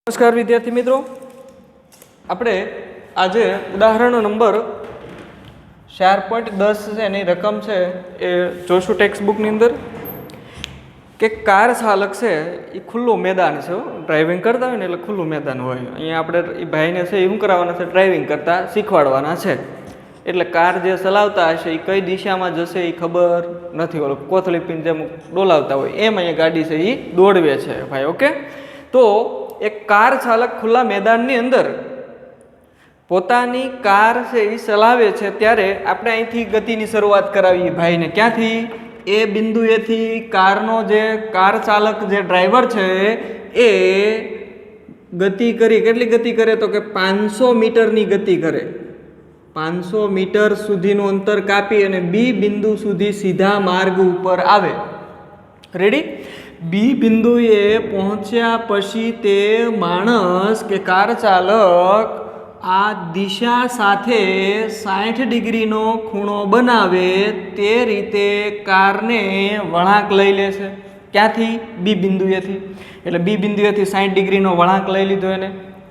નમસ્કાર વિદ્યાર્થી મિત્રો, આપણે આજે ઉદાહરણ નંબર 4.10 છે એની રકમ છે એ જોશું ટેક્સ્ટ બુકની અંદર કે કાર ચાલક છે એ ખુલ્લું મેદાન છે, ડ્રાઇવિંગ કરતા હોય ને એટલે ખુલ્લું મેદાન હોય. અહીંયા આપણે એ ભાઈને છે એ શું કરાવવાના છે, ડ્રાઇવિંગ કરતા શીખવાડવાના છે. એટલે કાર જે ચલાવતા હશે એ કઈ દિશામાં જશે એ ખબર નથી, ઓલો કોથળી પીને જેમ ડોલાવતા હોય એમ અહીંયા ગાડી છે એ દોડવે છે ભાઈ. ઓકે, તો એક કાર ચાલક ખુલ્લા મેદાનની અંદર પોતાની કાર છે એ ચલાવે છે ત્યારે આપણે અહીંથી ગતિની શરૂઆત કરાવીએ ભાઈને. ક્યાંથી? એ બિંદુએથી કારનો જે કાર ચાલક જે ડ્રાઈવર છે એ ગતિ કરી. કેટલી ગતિ કરે? તો કે 500 મીટરની ગતિ કરે. 500 મીટર સુધીનું અંતર કાપી અને બી બિંદુ સુધી સીધા માર્ગ ઉપર આવે. રેડી? બી બિંદુએ પહોંચ્યા પછી તે માણસ કે કાર ચાલક આ દિશા સાથે 60 ડિગ્રીનો ખૂણો બનાવે તે રીતે કારને વળાંક લઈ લેશે. ક્યાંથી? બી બિંદુએથી. એટલે બી બિંદુએથી 60 ડિગ્રીનો વળાંક લઈ લીધો એને.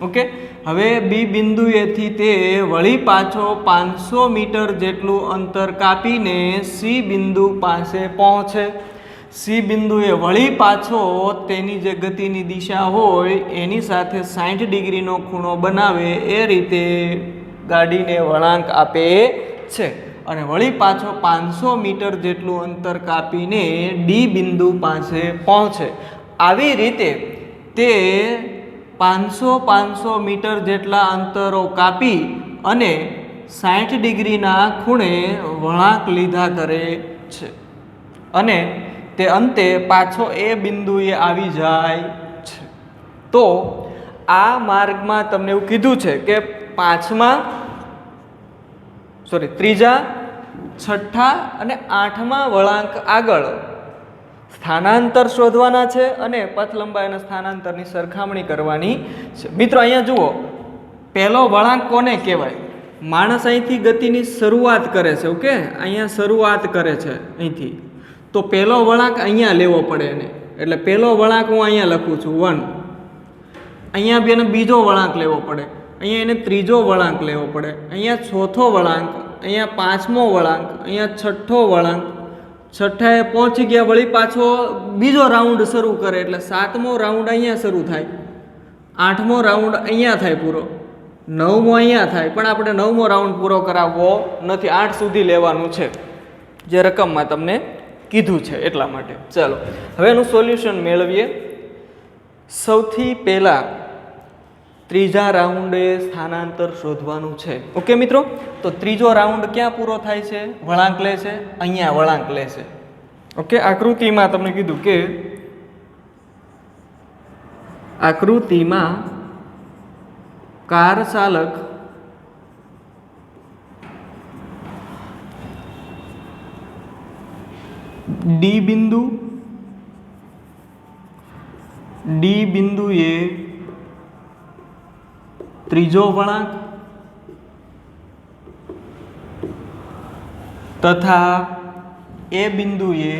ઓકે, હવે બી બિંદુએથી તે વળી પાછો 500 મીટર જેટલું અંતર કાપીને સી બિંદુ પાસે પહોંચે. સી બિંદુએ વળી પાછો તેની જે ગતિની દિશા હોય એની સાથે 60 ડિગ્રીનો ખૂણો બનાવે એ રીતે ગાડીને વળાંક આપે છે અને વળી પાછો 500 મીટર જેટલું અંતર કાપીને ડી બિંદુ પાસે પહોંચે. આવી રીતે તે 500 મીટર જેટલા અંતરો કાપી અને 60 ડિગ્રીના ખૂણે વળાંક લીધા કરે છે અને તે અંતે પાછો એ બિંદુએ આવી જાય છે. તો આ માર્ગમાં તમને એવું કીધું છે કે ત્રીજા, છઠ્ઠા અને 8મા વળાંક આગળ સ્થાનાંતર શોધવાના છે અને પથ લંબાઈ અને સ્થાનાંતરની સરખામણી કરવાની છે. મિત્રો અહીંયા જુઓ, પહેલો વળાંક કોને કહેવાય? માણસ અહીંથી ગતિની શરૂઆત કરે છે. ઓકે, અહીંયા શરૂઆત કરે છે અહીંથી, તો પહેલો વળાંક અહીંયા લેવો પડે એને. એટલે પહેલો વળાંક હું અહીંયા લખું છું 1. અહીંયા બી એને બીજો વળાંક લેવો પડે, અહીંયા એને ત્રીજો વળાંક લેવો પડે, અહીંયા ચોથો વળાંક, અહીંયા 5મો વળાંક, અહીંયા છઠ્ઠો વળાંક. છઠ્ઠાએ પહોંચી ગયા, વળી પાછો બીજો રાઉન્ડ શરૂ કરે એટલે 7મો રાઉન્ડ અહીંયા શરૂ થાય, 8મો રાઉન્ડ અહીંયા થાય પૂરો, 9મો અહીંયા થાય. પણ આપણે 9મો રાઉન્ડ પૂરો કરાવવો નથી, 8 સુધી લેવાનું છે જે રકમમાં તમને કીધું છે એટલા માટે. ચાલો હવે એનું સોલ્યુશન મેળવીએ. સૌથી પહેલા ત્રીજા રાઉન્ડે સ્થાનાંતર શોધવાનું છે. ઓકે મિત્રો, તો ત્રીજો રાઉન્ડ ક્યાં પૂરો થાય છે? વળાંક લે છે, અહીંયા વળાંક લે છે. ઓકે, આકૃતિમાં તમને કીધું કે આકૃતિમાં કાર ચાલક ડી બિંદુએ ત્રીજો વળાંક તથા એ બિંદુએ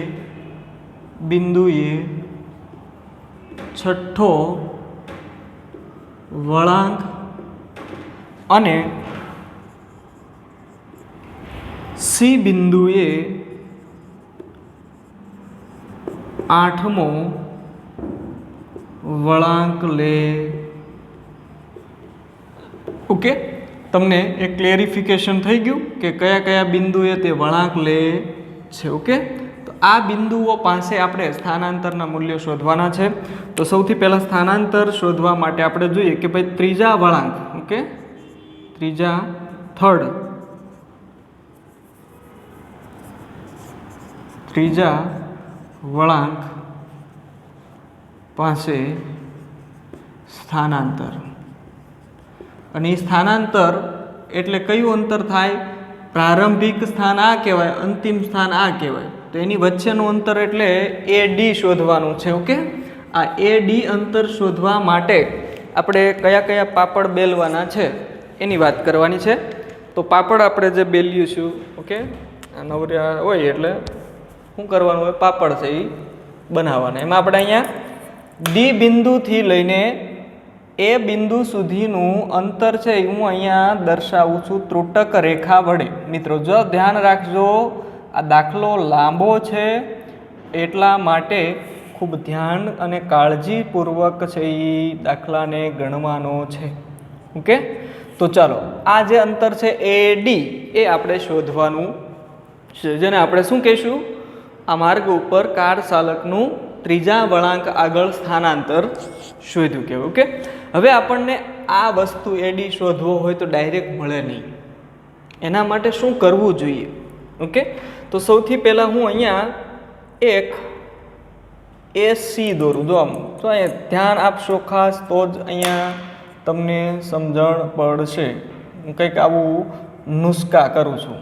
છઠ્ઠો વળાંક અને સી બિંદુએ 8મો વળાંક લે. ઓકે, તમને એક ક્લેરિફિકેશન થઈ ગયું કે કયા કયા બિંદુએ તે વળાંક લે છે. ઓકે, તો આ બિંદુઓ પાસે આપણે સ્થાનાંતરના મૂલ્યો શોધવાના છે. તો સૌથી પહેલાં સ્થાનાંતર શોધવા માટે આપણે જોઈએ કે ભાઈ ત્રીજા વળાંક, ઓકે, ત્રીજા વળાંક પાસે સ્થાનાંતર. અને એ સ્થાનાંતર એટલે કયું અંતર થાય? પ્રારંભિક સ્થાન આ કહેવાય, અંતિમ સ્થાન આ કહેવાય. તો એની વચ્ચેનું અંતર એટલે એ ડી શોધવાનું છે. ઓકે, આ એ ડી અંતર શોધવા માટે આપણે કયા કયા પાપડ બેલવાના છે એની વાત કરવાની છે. તો પાપડ આપણે જે બેલ્યું છું, ઓકે, નવરા હોય એટલે શું કરવાનું હોય? પાપડ છે એ બનાવવાના. એમાં આપણે અહીંયા ડી બિંદુથી લઈને એ બિંદુ સુધીનું અંતર છે એ હું અહીંયા દર્શાવું છું ત્રુટક રેખા વડે. મિત્રો જો ધ્યાન રાખજો, આ દાખલો લાંબો છે એટલા માટે ખૂબ ધ્યાન અને કાળજીપૂર્વક છે એ દાખલાને ગણવાનો છે. ઓકે, તો ચાલો આ જે અંતર છે AD એ આપણે શોધવાનું છે, જેને આપણે શું કહીશું? આ માર્ગ ઉપર કાર ચાલકનું ત્રીજા વળાંક આગળ સ્થાનાંતર શોધ્યું કહેવાય. ઓકે, હવે આપણને આ વસ્તુ AD શોધવો હોય તો ડાયરેક્ટ મળે નહીં. એના માટે શું કરવું જોઈએ? ઓકે, તો સૌથી પહેલાં હું અહીંયા એક AC દોરું. જો આમ તો અહીંયા ધ્યાન આપશો ખાસ તો જ અહીંયા તમને સમજણ પડશે. હું કંઈક આવું નુસ્ખા કરું છું.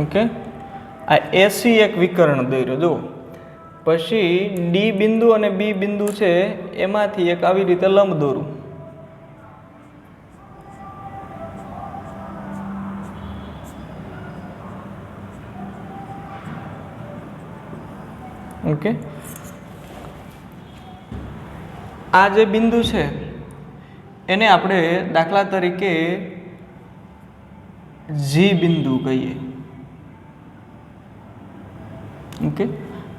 ઓકે, આ AC એક વિકર્ણ દોર્યો જો, પછી D બિંદુ અને B બિંદુ છે એમાંથી એક આવી રીતે લંબ દોરું. ઓકે, આ જે બિંદુ છે એને આપણે દાખલા તરીકે G બિંદુ કહીએ. ઓકે,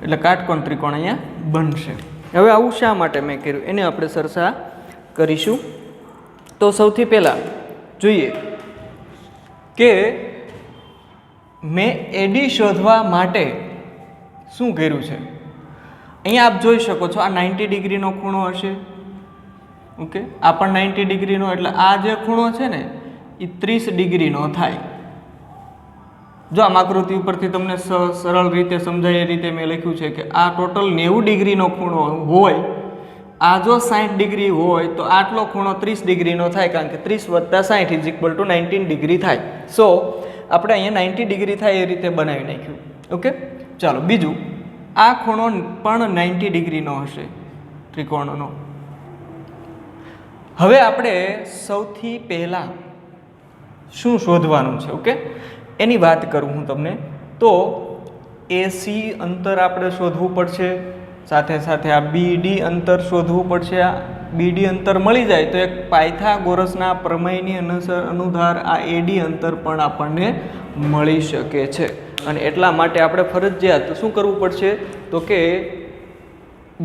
એટલે કાટકોણ ત્રિકોણ અહીંયા બનશે. હવે આવું શા માટે મેં કર્યું એને આપણે ચર્ચા કરીશું. તો સૌથી પહેલાં જોઈએ કે મેં AD શોધવા માટે શું કર્યું છે. અહીંયા આપ જોઈ શકો છો, આ 90 ડિગ્રીનો ખૂણો હશે. ઓકે, આ પણ 90 ડિગ્રીનો, એટલે આ જે ખૂણો છે ને એ 30 ડિગ્રીનો થાય. જો આમ આકૃતિ ઉપરથી તમને સરળ રીતે સમજાય એ રીતે મેં લખ્યું છે કે આ ટોટલ 90 ડિગ્રીનો ખૂણો હોય, આ જો 60 ડિગ્રી હોય તો આટલો ખૂણો 30 ડિગ્રીનો થાય, કારણ કે 30 + 60 = 19 ડિગ્રી થાય. સો આપણે અહીંયા 90 ડિગ્રી થાય એ રીતે બનાવી નાખ્યું. ઓકે, ચાલો બીજું, આ ખૂણો પણ 90 ડિગ્રીનો હશે ત્રિકોણનો. હવે આપણે સૌથી પહેલાં શું શોધવાનું છે? ઓકે, એની વાત કરું હું તમને. તો AC અંતર આપણે શોધવું પડશે, સાથે સાથે આ BD અંતર શોધવું પડશે. આ BD અંતર મળી જાય તો એક પાયથાગોરસના પ્રમેયની અનુસાર આ AD અંતર પણ આપણને મળી શકે છે. અને એટલા માટે આપણે ફરજિયાત શું કરવું પડશે? તો કે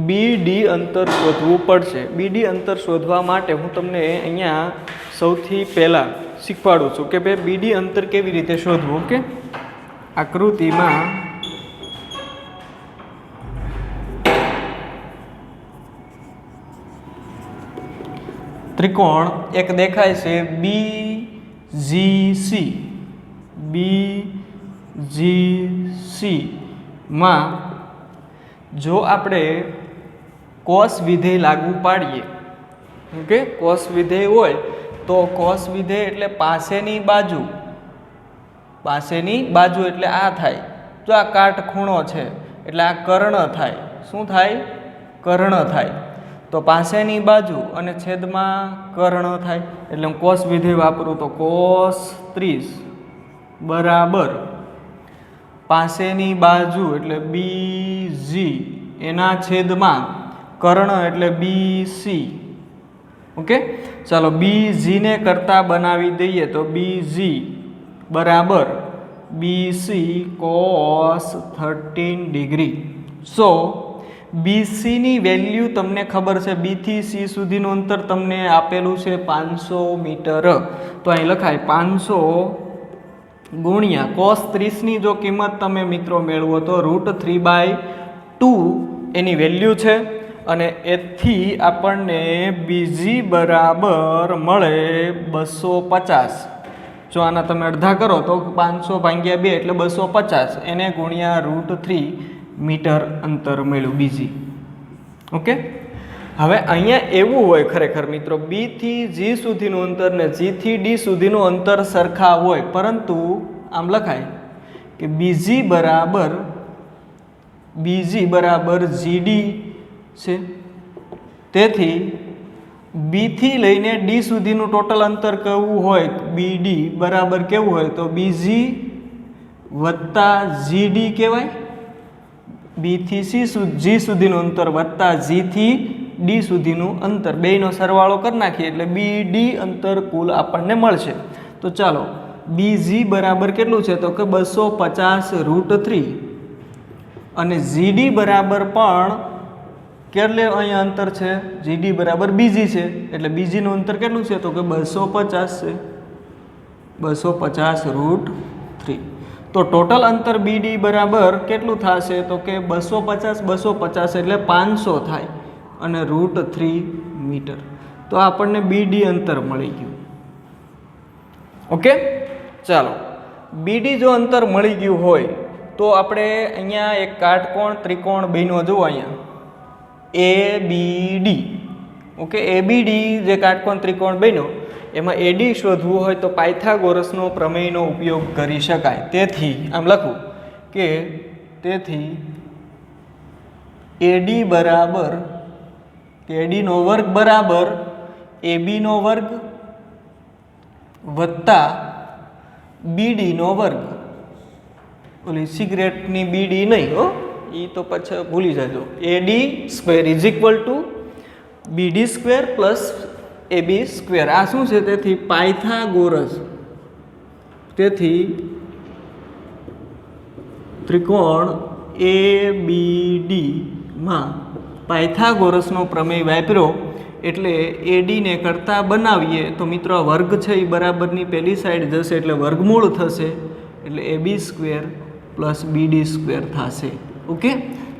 BD અંતર શોધવું પડશે. BD અંતર શોધવા માટે હું તમને અહીંયા સૌથી પહેલાં શીખવાડું છું કે ભાઈ BD અંતર કેવી રીતે શોધવું. ઓકે, આકૃતિમાં ત્રિકોણ એક દેખાય છે BGC. BGC માં જો આપણે કોસ વિધેય લાગુ પાડીએ, ઓકે, કોસ વિધેય હોય તો કોસ વિધેય એટલે પાસેની બાજુ એટલે આ થાય. જો આ કાટખૂણો છે એટલે આ કર્ણ થાય. શું થાય? કર્ણ થાય. તો પાસેની બાજુ અને છેદમાં કર્ણ થાય. એટલે હું કોસ વિધેય વાપરું તો cos 30 બરાબર પાસેની બાજુ એટલે BG એના છેદમાં કર્ણ એટલે BC. ઓકે, ચાલો BG ને કરતા બનાવી દઈએ તો BG બરાબર BC cos 13 ડિગ્રી. સો BC ની વેલ્યુ તમને ખબર છે, B થી C સુધીનું અંતર તમને આપેલું છે 500 મીટર. તો અહીં લખાય 500 ગુણ્યા cos 30 ની જો કિંમત તમે મિત્રો મેળવો તો √3/2 એની વેલ્યુ છે. અને એથી આપણને BG બરાબર મળે 250. જો આના તમે અડધા કરો તો 500 ભાગ્યા 2 એટલે 250, એને ગુણ્યા √3 મીટર અંતર મળ્યું BG. ઓકે, હવે અહીંયા એવું હોય ખરેખર મિત્રો, B થી G સુધીનું અંતર ને G થી D સુધીનું અંતર સરખા હોય, પરંતુ આમ લખાય કે BG બરાબર GD છે. તેથી B થી લઈને D સુધીનું ટોટલ અંતર કેવું હોય, BD બરાબર કેવું હોય તો BG વત્તા GD કહેવાય. બી થી જી સુધીનું અંતર વત્તા જી થી ડી સુધીનું અંતર, બેયનો સરવાળો કરી નાખીએ એટલે બી ડી અંતર કુલ આપણને મળશે. તો ચાલો બી જી બરાબર કેટલું છે તો કે 250√3 અને જીડી બરાબર પણ કેટલે અહીંયા અંતર છે, જીડી બરાબર બીજી છે એટલે બીજીનું અંતર કેટલું છે તો કે 250 છે, 250√3. તો ટોટલ અંતર બીડી બરાબર કેટલું થશે તો કે 250 એટલે 500 થાય અને √3 મીટર. તો આપણને બીડી અંતર મળી ગયું. ઓકે, ચાલો બીડી જો અંતર મળી ગયું હોય તો આપણે અહીંયા એક કાટકોણ ત્રિકોણ બન્યો જુઓ અહીંયા ABD. ઓકે, ABD જે કાટકોણ ત્રિકોણ બન્યો એમાં AD શોધવું હોય તો પાયથાગોરસનો પ્રમેયનો ઉપયોગ કરી શકાય. તેથી આમ લખું કે તેથી AD બરાબર AD નો વર્ગ બરાબર AB નો વર્ગ વત્તા BD નો વર્ગ. ઓલી સિગરેટની બીડી નહીં હો, એ તો પછી ભૂલી જજો. AD square is equal to BD square plus AB square. આ શું છે? તેથી પાયથાગોરસ, તેથી ત્રિકોણ ABD માં પાયથાગોરસનો પ્રમેય વાપર્યો એટલે AD ને કરતા બનાવીએ તો મિત્રો વર્ગ છે એ બરાબરની પેલી સાઈડ જશે એટલે વર્ગમૂળ થશે એટલે AB square plus BD square થશે. ઓકે,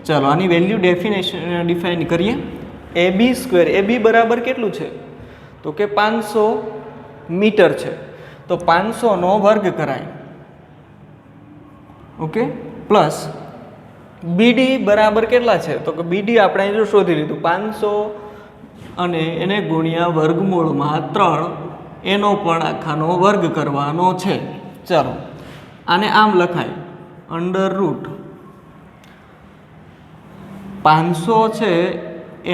ચાલો આની વેલ્યુ ડિફાઇન કરીએ. AB સ્ક્વેર, AB બરાબર કેટલું છે તો કે 500 મીટર છે, તો 500 નો વર્ગ કરાય. ઓકે, પ્લસ BD બરાબર કેટલા છે તો કે BD આપણે જો શોધી લીધું 500 અને એને ગુણ્યા વર્ગમૂળમાં 3, એનો પણ આખાનો વર્ગ કરવાનો છે. ચાલો આને આમ લખાય √ 500 છે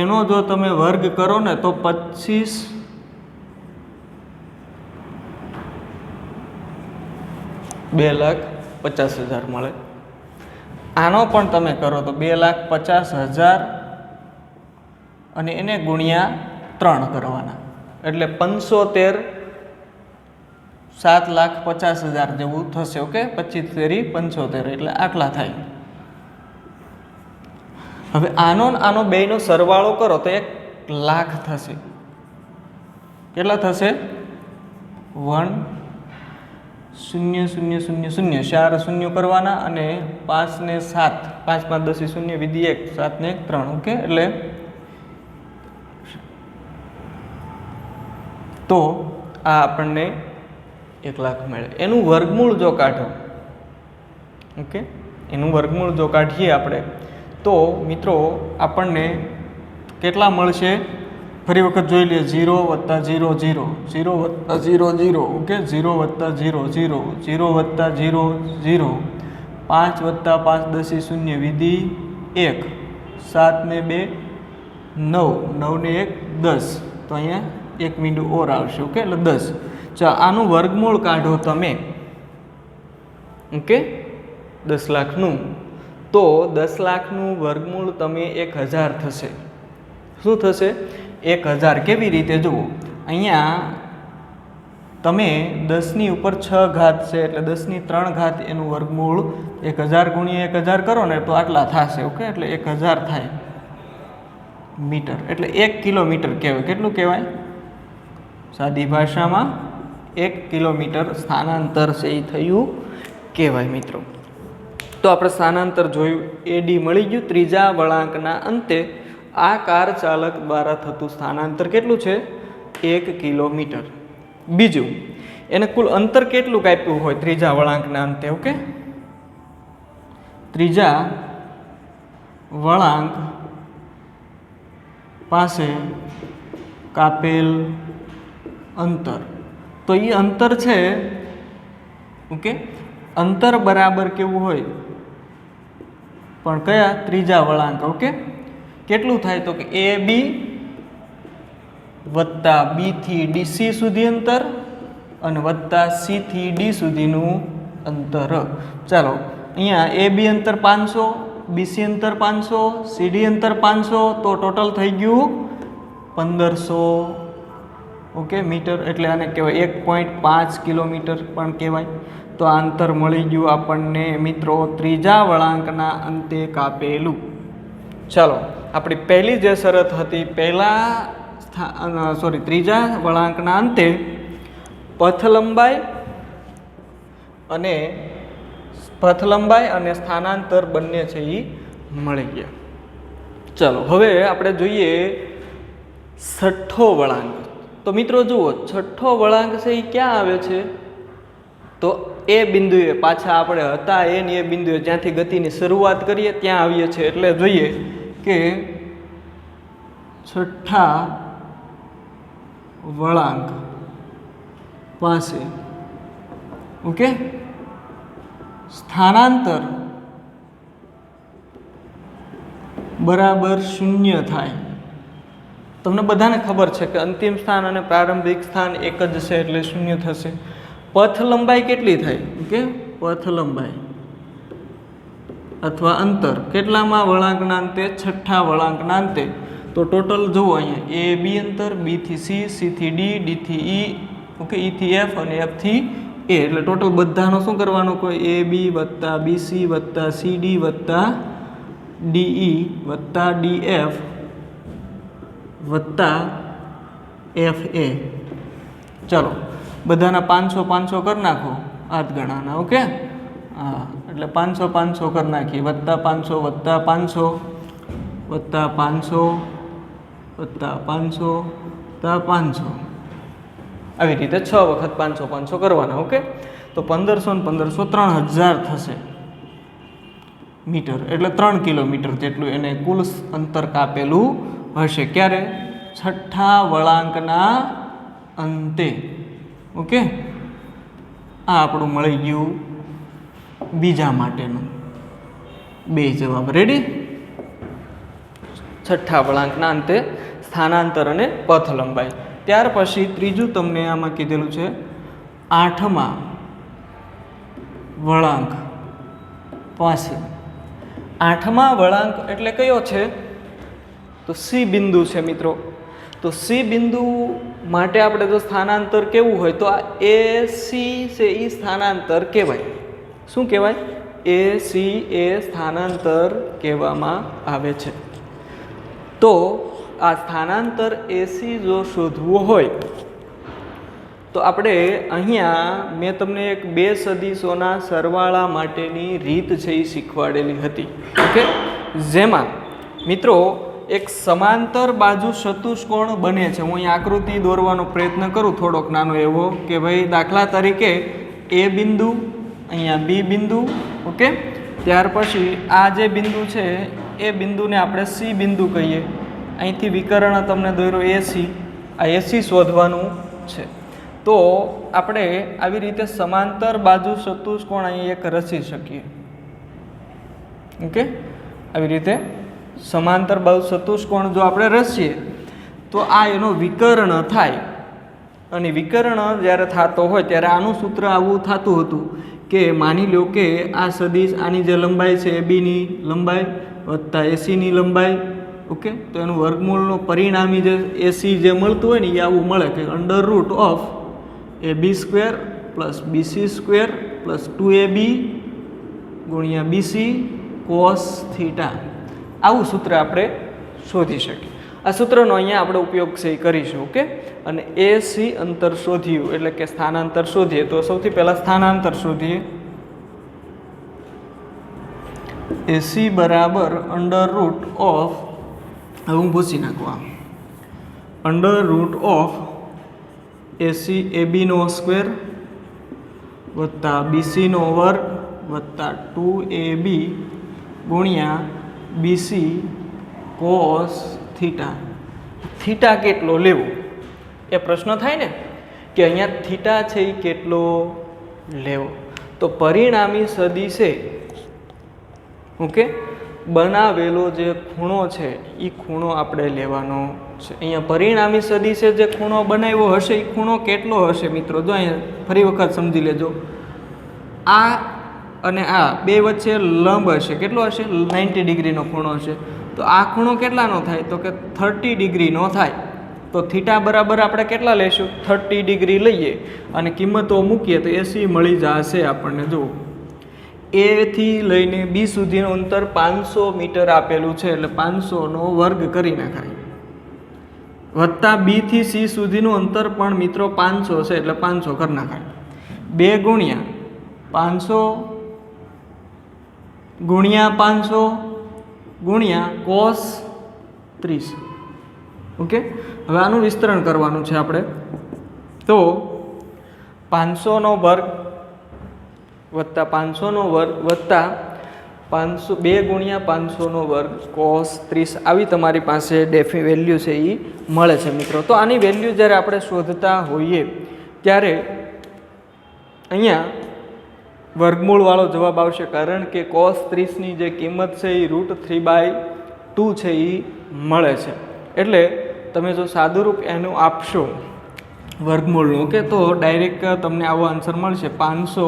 એનો જો તમે વર્ગ કરો ને તો 2,50,000 મળે. આનો પણ તમે કરો તો 2,50,000 અને એને ગુણ્યા 3 કરવાના એટલે 75 7,50,000 જેવું થશે. ઓકે, 25 તેરી 75 એટલે આટલા થાય. હવે આનો બેયનો સરવાળો કરો તો 1,00,000 થશે. કેટલા થશે? 1,0,0,0,0 4 શૂન્ય કરવાના અને 5 ને 7, 5 5 10 0 વિધિ 1, 7 ને 1 3. ઓકે, એટલે તો આ આપણને 1,00,000 મળે. એનું વર્ગમૂળ જો કાઢો, ઓકે, એનું વર્ગમૂળ જો કાઢીએ આપણે તો મિત્રો આપણને કેટલા મળશે? ફરી વખત જોઈ લઈએ. 0 + 0 0, 0 + 0 0, ઓકે, 0 + 0 0, 0 + 0 0, 5 + 5 10 0 વિધિ 1, 7 ને 2 9, 9 ને 1 10. તો અહીંયા 1 મીંડું ઓર આવશે. ઓકે, એટલે 10. ચાલો આનું વર્ગમૂળ કાઢો તમે. ઓકે, 10,00,000નું. તો 10,00,000નું વર્ગમૂળ તમે 1,000 થશે. શું થશે? 1,000. કેવી રીતે જુઓ, અહીંયા તમે 10ની ઉપર 6 ઘાત છે એટલે 10ની 3 ઘાત એનું વર્ગમૂળ 1,000 ગુણ્યા 1,000 કરો ને તો આટલા થશે. ઓકે, એટલે 1,000 થાય મીટર એટલે 1 કિલોમીટર કહેવાય. કેટલું કહેવાય? સાદી ભાષામાં 1 કિલોમીટર સ્થાનાંતર છે એ થયું કહેવાય મિત્રો. તો આપણે સ્થાનાંતર જોયું, AD મળી ગયું. ત્રીજા વળાંકના અંતે આ કાર ચાલક દ્વારા થતું સ્થાનાંતર કેટલું છે? 1 કિલોમીટર. બીજું, એને કુલ અંતર કેટલું કાપ્યું હોય ત્રીજા વળાંકના અંતે? ઓકે, ત્રીજા વળાંક પાસે કાપેલ અંતર, તો એ અંતર છે, ઓકે, અંતર બરાબર કેવું હોય પણ કયા? ત્રીજા વળાંક. ઓકે, કેટલું થાય તો કે AB વત્તા B થી DC સુધી અંતર અને વત્તા C થી D સુધીનું અંતર. ચાલો અહીંયા AB અંતર 500, BC અંતર 500, CD અંતર 500, તો ટોટલ થઈ ગયું 1500 ઓકે મીટર, એટલે આને કહેવાય 1.5 કિલોમીટર પણ કહેવાય. તો આ અંતર મળી ગયું આપણને મિત્રો ત્રીજા વળાંકના અંતે કાપેલું. ચાલો, આપણી પહેલી જે શરત હતી, ત્રીજા વળાંકના અંતે પથ લંબાઈ અને સ્થાનાંતર બંને છે એ મળી ગયા. ચાલો, હવે આપણે જોઈએ છઠ્ઠો વળાંક. તો મિત્રો જુઓ, છઠ્ઠો વળાંક છે એ ક્યાં આવે છે? તો એ બિંદુએ, પાછા આપણે હતા એ બિંદુએ જ્યાંથી ગતિની શરૂઆત કરીએ ત્યાં આવીએ છીએ. એટલે જોઈએ કે છઠ્ઠા વળાંક પાસે ઓકે સ્થાનાંતર બરાબર 0 થાય. તમને બધાને ખબર છે કે અંતિમ સ્થાન અને પ્રારંભિક સ્થાન એક જ છે, એટલે 0 થશે. પથ લંબાઈ કેટલી થાય? ઓકે, પથ લંબાઈ અથવા અંતર કેટલામાં વળાંકના અંતે? છઠ્ઠા વળાંકના અંતે. તો ટોટલ જુઓ અહીંયા, AB અંતર, B થી C, C થી D, D થી E, ઓકે, E થી F અને F થી A. એટલે ટોટલ બધાનો શું કરવાનો? કોઈ AB વત્તા BC વત્તા CD વત્તા DE વત્તા DF વત્તા FA. ચલો, બધાના 500 500 કરી નાખો આધ ગણાના. ઓકે, હા, એટલે 500 500 કરી નાખીએ. વત્તા 500 વત્તા 500 વત્તા 500 વત્તા 500 વત્તા 500, આવી રીતે 6 વખત 500 500 કરવાના. ઓકે, તો 1500 ને 1500 3000 થશે મીટર, એટલે 3 કિલોમીટર જેટલું એને કુલ અંતર કાપેલું હશે. ક્યારે? છઠ્ઠા વળાંકના અંતે. ઓકે, આ આપણું મળી ગયું બીજા માટેનું 2 જવાબ. રેડી? છઠ્ઠા વળાંકના અંતે સ્થાનાંતર અને પથ લંબાઈ. ત્યાર પછી ત્રીજું તમને આમાં કીધેલું છે, આઠમા વળાંક પાસે. આઠમા વળાંક એટલે કયો છે? તો C બિંદુ છે મિત્રો. તો C બિંદુ માટે આપણે જો સ્થાનાંતર કેવું હોય તો આ AC છે એ સ્થાનાંતર કહેવાય. શું કહેવાય? AC એ સ્થાનાંતર કહેવામાં આવે છે. તો આ સ્થાનાંતર AC જો શોધવું હોય તો આપણે અહીંયા મેં તમને એક 2 સદિશોના સરવાળા માટેની રીત છે એ શીખવાડેલી હતી. ઓકે, જેમાં મિત્રો એક સમાંતર બાજુ ચતુષ્કોણ બને છે. હું અહીંયા આકૃતિ દોરવાનો પ્રયત્ન કરું થોડોક નાનો એવો, કે ભાઈ દાખલા તરીકે A બિંદુ, અહીંયા B બિંદુ. ઓકે, ત્યાર પછી આ જે બિંદુ છે એ બિંદુને આપણે C બિંદુ કહીએ. અહીંથી વિકર્ણ તમને દોર્યો AC, આ AC શોધવાનું છે. તો આપણે આવી રીતે સમાંતર બાજુ ચતુષ્કોણ અહીં એક રચી શકીએ. ઓકે, આવી રીતે સમાંતર બાજુ ચતુષ્કોણ જો આપણે રચીએ તો આ એનો વિકર્ણ થાય. અને વિકર્ણ જ્યારે થતો હોય ત્યારે આનું સૂત્ર આવું થતું હતું કે માની લો કે આ સદિશ, આની જે લંબાઈ છે ABની લંબાઈ વત્તા ACની લંબાઈ. ઓકે, તો એનું વર્ગમૂળનું પરિણામી જે AC જે મળતું હોય ને એ આવું મળે કે √AB² + BC² + 2AB ગુણ્યા BC cos θ. આવું સૂત્ર આપણે શોધી શકીએ. આ સૂત્રનો અહીંયા આપણે ઉપયોગ છે કરીશું. ઓકે, અને AC અંતર શોધ્યું એટલે કે સ્થાનાંતર શોધીએ. તો સૌથી પહેલાં સ્થાનાંતર શોધીએ. AC બરાબર હવે હું ભૂસી નાખવા √AC AB² વત્તા BC² વત્તા 2AB ગુણ્યા BC cos θ. થીટા કેટલો લેવો એ પ્રશ્ન થાય ને, કે અહીંયા થીટા છે એ કેટલો લેવો? તો પરિણામી સદિશે ઓકે બનાવેલો જે ખૂણો છે એ ખૂણો આપણે લેવાનો છે. અહીંયા પરિણામી સદિશે જે ખૂણો બનાવ્યો હશે એ ખૂણો કેટલો હશે મિત્રો? જો અહીંયા ફરી વખત સમજી લેજો. આ અને આ બે વચ્ચે લંબ હશે, કેટલો હશે? 90 ડિગ્રીનો ખૂણો હશે. તો આ ખૂણો કેટલાનો થાય? તો કે 30 ડિગ્રીનો થાય. તો થીટા બરાબર આપણે કેટલા લઈશું? 30 ડિગ્રી લઈએ અને કિંમતો મૂકીએ તો એસી મળી જશે આપણને. જુઓ, એ થી લઈને બી સુધીનું અંતર 500 મીટર આપેલું છે, એટલે 500નો વર્ગ કરી નાખાય. વત્તા બી થી સી સુધીનું અંતર પણ મિત્રો 500 છે, એટલે 500 કરી નાખાય. 2 ગુણ્યા 500 ગુણ્યા 500 ગુણ્યા cos 30. ઓકે, હવે આનું વિસ્તરણ કરવાનું છે આપણે. તો 500નો વર્ગ વત્તા 500નો વર્ગ વત્તા 2 ગુણ્યા 500નો વર્ગ cos 30 આવી તમારી પાસે વેલ્યુ છે એ મળે છે મિત્રો. તો આની વેલ્યુ જ્યારે આપણે શોધતા હોઈએ ત્યારે અહીંયા વર્ગમૂળવાળો જવાબ આવશે, કારણ કે cos 30ની જે કિંમત છે એ √3/2 છે એ મળે છે. એટલે તમે જો સાદુરૂપ એનું આપશો વર્ગમૂળનું, ઓકે, તો ડાયરેક્ટ તમને આવો આન્સર મળશે 500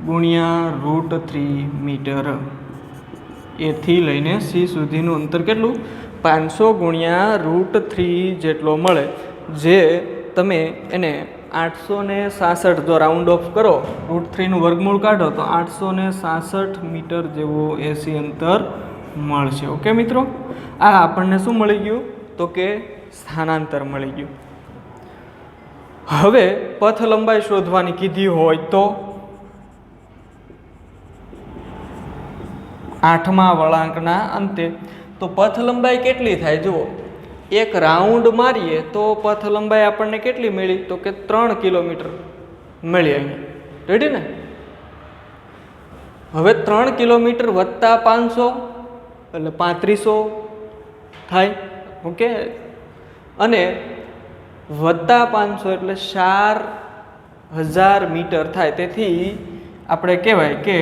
ગુણ્યા √3 મીટર. એથી લઈને સી સુધીનું અંતર કેટલું? 500 ગુણ્યા √3 જેટલો મળે, જે તમે એને 866 જો રાઉન્ડ ઓફ કરો, √3નું વર્ગમૂળ કાઢો તો 866 મીટર જેવો એસી અંતર મળશે. ઓકે મિત્રો, આ આપણને શું મળી ગયું? તો કે સ્થાનાંતર મળી ગયું. હવે પથ લંબાઈ શોધવાની કીધી હોય તો 8મા વળાંકના અંતે તો પથ લંબાઈ કેટલી થાય? જુઓ, એક રાઉન્ડ મારીએ તો પથ લંબાઈ આપણને કેટલી મળી? તો કે 3 કિલોમીટર મળી. અહીંયા રેડી ને? હવે 3 કિલોમીટર વત્તા 500 એટલે 3500 થાય. ઓકે, અને વત્તા 500 એટલે 4000 મીટર થાય. તેથી આપણે કહેવાય કે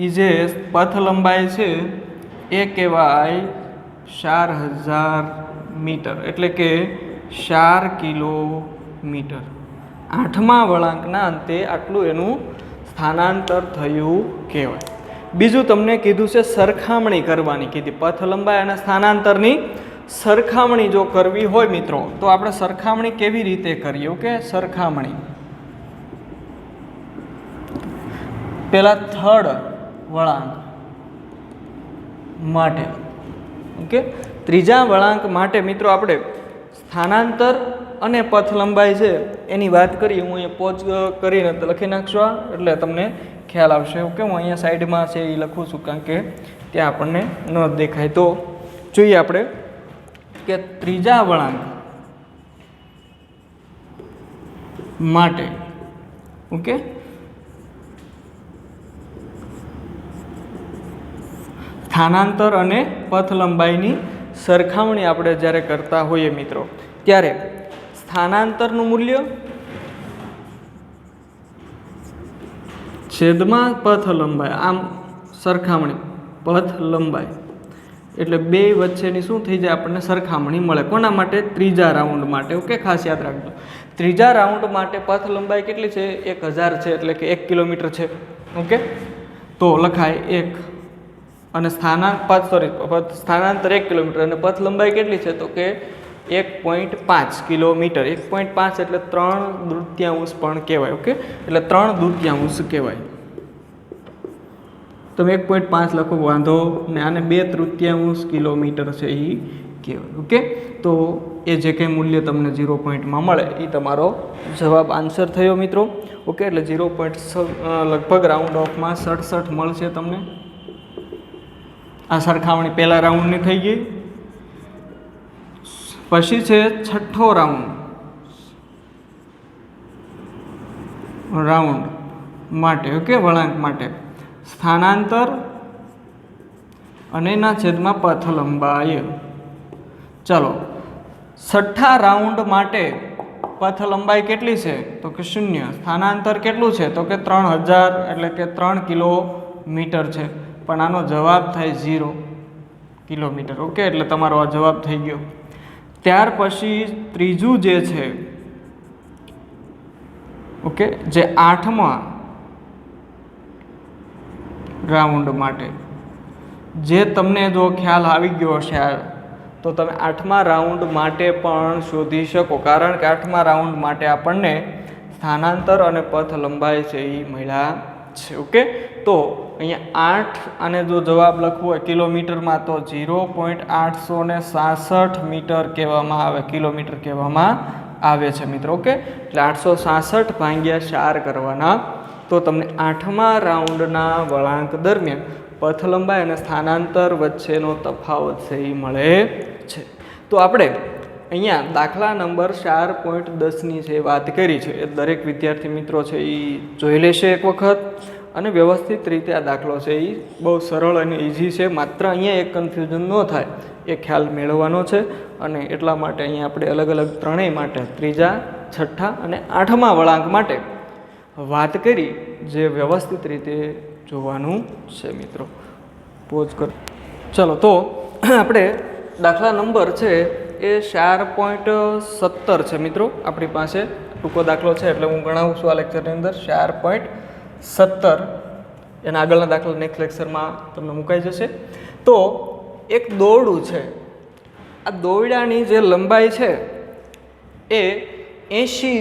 એ જે પથ લંબાઈ છે એ કહેવાય 4000 મીટર, એટલે કે 4 કિલોમીટર. 8મા વળાંકના અંતે આટલું એનું સ્થાનાંતર થયું કહેવાય. બીજું તમને કીધું છે સરખામણી કરવાની કીધી. પથ લંબાઈ અને સ્થાનાંતરની સરખામણી જો કરવી હોય મિત્રો, તો આપણે સરખામણી કેવી રીતે કરીએ? ઓકે, સરખામણી પેલા થર્ડ વળાંક માટે, ઓકે, ત્રીજા વળાંક માટે મિત્રો આપણે સ્થાનાંતર અને પથ લંબાઈ છે એની વાત કરીએ. હું અહીંયા પોઝ કરીને લખી નાખશો એટલે તમને ખ્યાલ આવશે. ઓકે, હું અહીંયા સાઈડમાં છે એ લખું છું, કારણ કે ત્યાં આપણને ન દેખાય. તો જોઈએ આપણે કે ત્રીજા વળાંક માટે, ઓકે, સ્થાનાંતર અને પથ લંબાઈની સરખામણી આપણે જ્યારે કરતા હોઈએ મિત્રો, ત્યારે સ્થાનાંતરનું મૂલ્ય છેદમાં પથ લંબાઈ, આમ સરખામણી પથ લંબાઈ એટલે બે વચ્ચેની શું થઈ જાય? આપણને સરખામણી મળે. કોના માટે? ત્રીજા રાઉન્ડ માટે. ઓકે, ખાસ યાદ રાખજો. ત્રીજા રાઉન્ડ માટે પથ લંબાઈ કેટલી છે? 1000 છે, એટલે કે 1 કિલોમીટર છે. ઓકે, તો લખાય 1 અને સ્થાનાંતર 1 કિલોમીટર અને પથ લંબાઈ કેટલી છે? તો કે 1.5 કિલોમીટર. 1.5 એટલે 3/2 પણ કહેવાય. ઓકે, એટલે 3/2 કહેવાય. તમે 1.5 લખો વાંધો ને, આને 2/3 કિલોમીટર છે એ કહેવાય. ઓકે, તો એ જે કંઈ મૂલ્ય તમને 0 પોઈન્ટમાં મળે એ તમારો જવાબ આન્સર થયો મિત્રો. ઓકે, એટલે 0 પોઈન્ટ લગભગ રાઉન્ડ ઓફમાં 67 મળશે તમને. આ સરખામણી પહેલા રાઉન્ડની થઈ ગઈ. પછી છે છઠ્ઠો રાઉન્ડ માટે. ઓકે, વળાંક માટે સ્થાનાંતર અને એના છેદમાં પથ લંબાઈ. ચાલો, છઠ્ઠા રાઉન્ડ માટે પથ લંબાઈ કેટલી છે? તો કે 0. સ્થાનાંતર કેટલું છે? તો કે 3000 એટલે કે 3 કિલોમીટર છે. પણ આનો જવાબ થાય 0 કિલોમીટર. ઓકે, એટલે તમારો આ જવાબ થઈ ગયો. ત્યાર પછી ત્રીજું જે છે, ઓકે, જે 8મા રાઉન્ડ માટે. જે તમને જો ખ્યાલ આવી ગયો હશે તો તમે 8મા રાઉન્ડ માટે પણ શોધી શકો, કારણ કે 8મા રાઉન્ડ માટે આપણને સ્થાનાંતર અને પથ લંબાઈ છે એ મળ્યા છે. ઓકે, તો અહીંયા 8 અને જો જવાબ લખવો હોય કિલોમીટરમાં તો 0.866 મીટર કહેવામાં આવે, કિલોમીટર કહેવામાં આવે છે મિત્રો. ઓકે, એટલે 866 ભાગ્યા 4 કરવાના, તો તમને 8મા રાઉન્ડના વળાંક દરમિયાન પથ લંબાઈ અને સ્થાનાંતર વચ્ચેનો તફાવત છે એ મળે છે. તો આપણે અહીંયા દાખલા નંબર 4.10ની જે વાત કરી છે એ દરેક વિદ્યાર્થી મિત્રો છે એ જોઈ લેશે એક વખત, અને વ્યવસ્થિત રીતે આ દાખલો છે એ બહુ સરળ અને ઇઝી છે. માત્ર અહીંયા એક કન્ફ્યુઝન ન થાય એ ખ્યાલ મેળવવાનો છે, અને એટલા માટે અહીંયા આપણે અલગ અલગ ત્રણેય માટે 3જા, 6ઠ્ઠા અને 8મા વળાંક માટે વાત કરી, જે વ્યવસ્થિત રીતે જોવાનું છે મિત્રો. પોઝ કરો. ચલો, તો આપણે દાખલા નંબર છે એ 4.17 છે મિત્રો. આપણી પાસે ટૂંકો દાખલો છે એટલે હું ગણાવું છું આ લેક્ચરની અંદર. 4.17 એના આગળના દાખલા નેક્સ્ટ લેક્ચરમાં તમને મુકાઈ જશે. તો એક દોરડું છે, આ દોરડાની જે લંબાઈ છે એ 80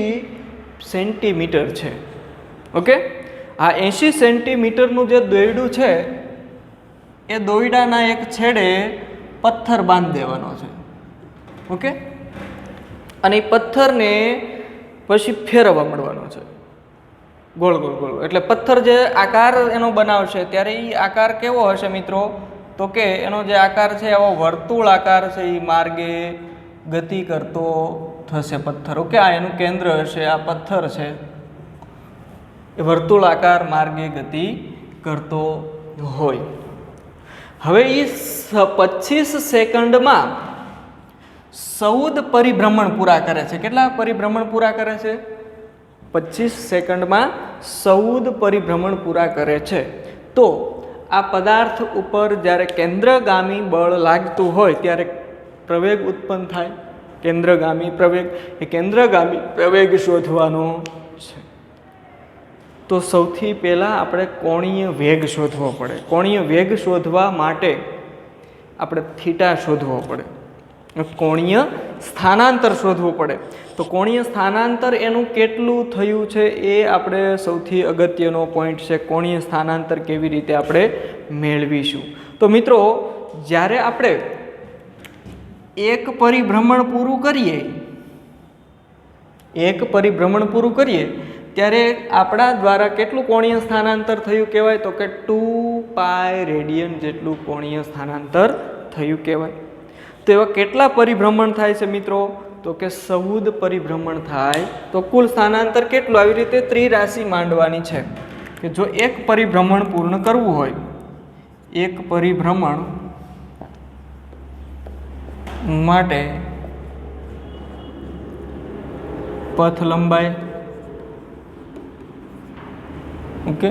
સેન્ટીમીટર છે. ઓકે, આ 80 સેન્ટીમીટરનું જે દોરડું છે એ દોરડાના એક છેડે પથ્થર બાંધી દેવાનો છે. ઓકે, અને એ પથ્થરને પછી ફેરવવા મળવાનો છે ગોળ ગોળ ગોળ. એટલે પથ્થર જે આકાર એનો બનાવશે ત્યારે એ આકાર કેવો હશે મિત્રો? તો કે એનો જે આકાર છે એવો વર્તુળ આકાર છે, એ માર્ગે ગતિ કરતો થશે પથ્થર. ઓકે, આ એનું કેન્દ્ર હશે, આ પથ્થર છે એ વર્તુળ આકાર માર્ગે ગતિ કરતો હોય. હવે એ 25 સેકન્ડમાં 14 પરિભ્રમણ પૂરા કરે છે. કેટલા પરિભ્રમણ પૂરા કરે છે? 25 સેકન્ડમાં 14 પરિભ્રમણ પૂરા કરે છે. તો આ પદાર્થ ઉપર જ્યારે કેન્દ્રગામી બળ લાગતું હોય ત્યારે પ્રવેગ ઉત્પન્ન થાય, કેન્દ્રગામી પ્રવેગ. એ કેન્દ્રગામી પ્રવેગ શોધવાનો છે. તો સૌથી પહેલાં આપણે કોણીય વેગ શોધવો પડે. કોણીય વેગ શોધવા માટે આપણે થીટા શોધવો પડે, કોણીય સ્થાનાંતર શોધવું પડે. તો કોણીય સ્થાનાંતર એનું કેટલું થયું છે એ આપણે સૌથી અગત્યનો પોઈન્ટ છે. કોણીય સ્થાનાંતર કેવી રીતે આપણે મેળવીશું? તો મિત્રો, જ્યારે આપણે એક પરિભ્રમણ પૂરું કરીએ ત્યારે આપણા દ્વારા કેટલું કોણીય સ્થાનાંતર થયું કહેવાય? તો કે 2π રેડિયન જેટલું કોણીય સ્થાનાંતર થયું કહેવાય. તો એવા કેટલા પરિભ્રમણ થાય છે મિત્રો? તો કે 14 પરિભ્રમણ થાય. તો કુલ સ્થાનાંતર કેટલું? આવી રીતે ત્રિરાશિ માંડવાની છે કે જો એક પરિભ્રમણ પૂર્ણ કરવું હોય, એક પરિભ્રમણ માટે પથ લંબાઈ, ઓકે,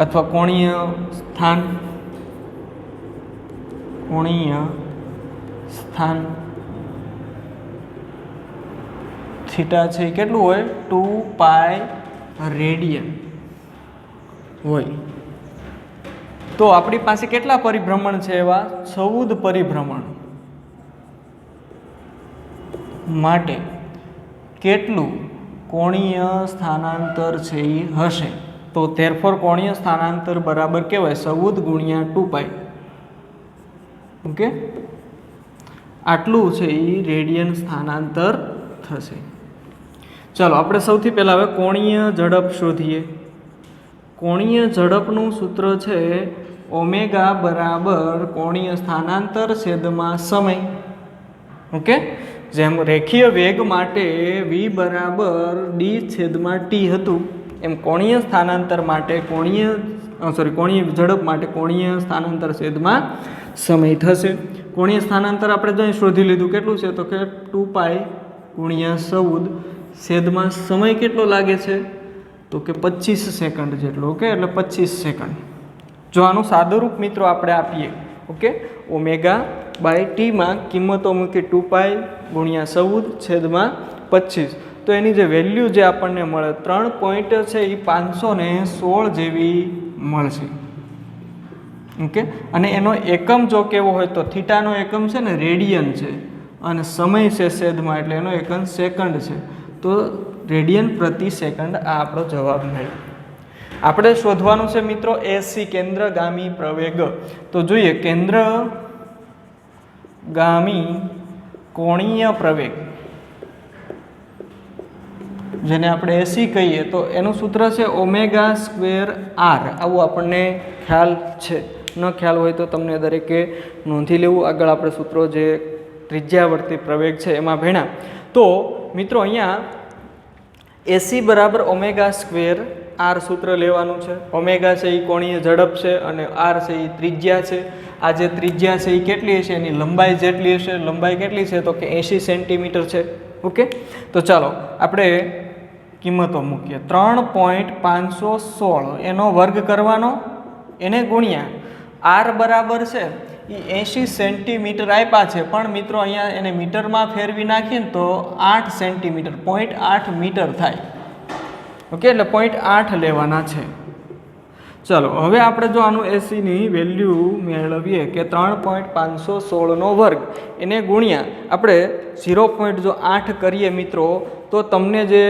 અથવા કોણીય સ્થાન થીટા છે કેટલું હોય? 2π રેડિયન હોય. તો આપણી પાસે કેટલા પરિભ્રમણ છે? એવા 14 પરિભ્રમણ માટે કેટલું કોણીય સ્થાનાંતર છે એ હશે? તો therefore કોણીય સ્થાનાંતર બરાબર કહેવાય 14 ગુણ્યા 2π. ઓકે, આટલું છે એ રેડિયન સ્થાનાંતર થશે. ચાલો, આપણે સૌથી પહેલાં હવે કોણીય ઝડપ શોધીએ. કોણીય ઝડપનું સૂત્ર છે ઓમેગા બરાબર કોણીય સ્થાનાંતર છેદમાં સમય. ઓકે, જેમ રેખીય વેગ માટે v બરાબર d છેદમાં t હતું, એમ કોણીય સ્થાનાંતર માટે કોણીય ઝડપ માટે કોણીય સ્થાનાંતર છેદમાં સમય થશે. કોણીય સ્થાનાંતર આપણે જો શોધી લીધું, કેટલું છે? તો કે 2π ગુણ્યા 14 છેદમાં સમય કેટલો લાગે છે? તો કે 25 સેકન્ડ જેટલો. ઓકે, એટલે 25 સેકન્ડ. જો આનું સાદુરૂપ મિત્રો આપણે આપીએ, ઓકે, ઓમેગા બાય ટીમાં કિંમતો મૂકી 2π ગુણ્યા 14 છેદમાં 25, તો એની જે વેલ્યુ જે આપણને મળે 3 પોઈન્ટ છે એ 516 જેવી મળશે. ઓકે, અને એનો એકમ જો કેવો હોય તો થીટાનો એકમ છે ને રેડિયન છે, અને સમય છે છેદમાં એટલે એનો એકમ સેકન્ડ છે. તો રેડિયન પ્રતિ સેકન્ડ આ આપણો જવાબ મળ્યો. આપણે શોધવાનું છે મિત્રો એસી કેન્દ્રગામી પ્રવેગ. તો જોઈએ કેન્દ્રગામી કોણીય પ્રવેગ, જેને આપણે એસી કહીએ તો એનું સૂત્ર છે ઓમેગા સ્ક્વેર આર. આવું આપણને ખ્યાલ છે, ન ખ્યાલ હોય તો તમને દરેકે નોંધી લેવું. આગળ આપણે સૂત્રો જે ત્રિજ્યાવર્તી પ્રવેગ છે એમાં ભણ્યા. તો મિત્રો અહીંયા એસી બરાબર ઓમેગા સ્ક્વેર આર સૂત્ર લેવાનું છે. ઓમેગા છે એ કોણીય ઝડપ છે અને આર છે એ ત્રિજ્યા છે. આ જે ત્રિજ્યા છે એ કેટલી હશે, એની લંબાઈ જેટલી હશે. લંબાઈ કેટલી છે તો કે 80 સેન્ટીમીટર છે. ઓકે, તો ચાલો આપણે કિંમતો મૂકીએ. 3.516 એનો વર્ગ કરવાનો, એને ગુણ્યા આર બરાબર છે એ 80 સેન્ટીમીટર આપ્યા છે, પણ મિત્રો અહીંયા એને મીટરમાં ફેરવી નાખીએ ને તો 8 સેન્ટીમીટર 0.8 મીટર થાય. ઓકે, એટલે 0.8 લેવાના છે. ચાલો હવે આપણે જો આનું એસીની વેલ્યુ મેળવીએ કે 3.516નો વર્ગ એને ગુણ્યા આપણે 0.8 કરીએ મિત્રો, તો તમને જે